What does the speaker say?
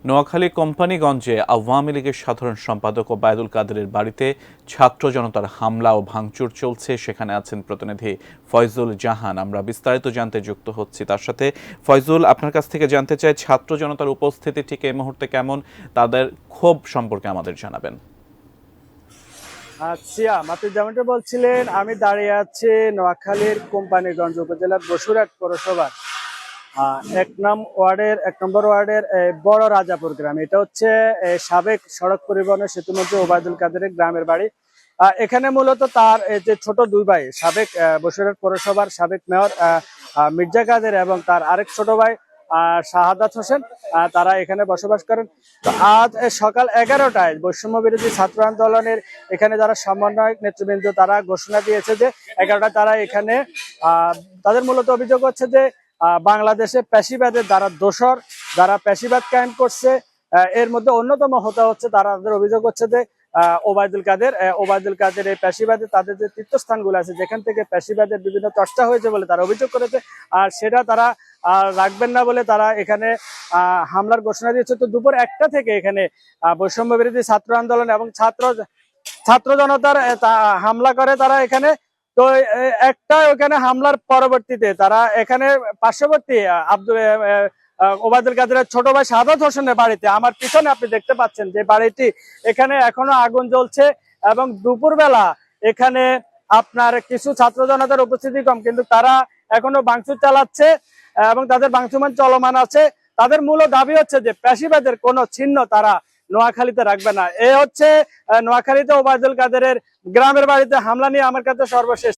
নোয়াখালী কোম্পানিগঞ্জে আওয়ামী লীগের সাধারণ সম্পাদক ওবায়দুল কাদেরের বাড়িতে ছাত্র জনতার হামলা ও ভাঙচুর চলছে। সেখানে আছেন প্রতিনিধি ফয়জুল জাহান। আমরা বিস্তারিত জানতে যুক্ত হচ্ছি তার সাথে। ফয়জুল, আপনার কাছ থেকে জানতে চাই ছাত্র জনতার উপস্থিতি ঠিক এই মুহূর্তে কেমন, তাদের ক্ষোভ সম্পর্কে আমাদের জানাবেন। আচ্ছা, আপনি যেমনটা বলছিলেন, আমি দাঁড়িয়ে আছি নোয়াখালীর কোম্পানিগঞ্জ উপজেলার বসুরহাট পৌরসভার এক নম্বর ওয়ার্ডের বড় রাজাপুর গ্রাম। এটা হচ্ছে সাবেক সড়ক পরিবহনের সেতুমন্ত্রী ওবায়দুল কাদেরের গ্রামের বাড়ি। এখানে মূলত তার যে ছোট দুই ভাই, সাবেক বসুরহাট পৌরসভার সাবেক মেয়র মির্জা কাদের এবং তার আরেক ছোট ভাই শাহাদাত হোসেন, তারা এখানে বসবাস করেন। তো আজ সকাল 11টায় বৈষম্য বিরোধী ছাত্র আন্দোলনের এখানে যারা সমন্বয়ক নেতৃবৃন্দ, তারা ঘোষণা দিয়েছে যে 11টায় তারা এখানে তাদের মূলত অভিযোগ হচ্ছে যে বাংলাদেশে পেশিবাদের দ্বারা দোসর, যারা পেশিবাদ কায়েম করছে, এর মধ্যে অন্যতম হতে হচ্ছে, তাদের অভিযোগ হচ্ছে যে ওবায়দুল কাদের এই পেশিবাদে তাদের যে তীর্থস্থানগুলো আছে, যেখান থেকে পেশিবাদের বিভিন্ন চর্চা হয়েছে বলে তারা অভিযোগ করেছে, আর সেটা তারা রাখবেন না বলে তারা এখানে হামলার ঘোষণা দিয়েছে। তো দুপুর 1টা থেকে এখানে বৈষম্য বিরোধী ছাত্র আন্দোলন এবং ছাত্র জনতার হামলা করে তারা এখানে। তো একটা ওখানে হামলার পরবর্তীতে তারা এখানে পার্শ্ববর্তী ওবায়দুল কাদেরের ছোট ভাই শাহাদাত হোসেনের বাড়িতে, আমার পিছনে আপনি দেখতে পাচ্ছেন যে বাড়িটি, এখানে এখনো আগুন জ্বলছে এবং দুপুরবেলা এখানে আপনার কিছু ছাত্র জনতার উপস্থিতি কম, কিন্তু তারা এখনো ভাঙচুর চালাচ্ছে এবং তাদের ভাঙচুর চলমান আছে। তাদের মূল দাবি হচ্ছে যে পেশিবাদের কোনো চিহ্ন তারা নোয়াখালীতে রাখবে না। এ হচ্ছে নোয়াখালীতে ওবায়দুল কাদেরের গ্রামের বাড়িতে হামলা নিয়ে আমার কাছে সর্বশেষ।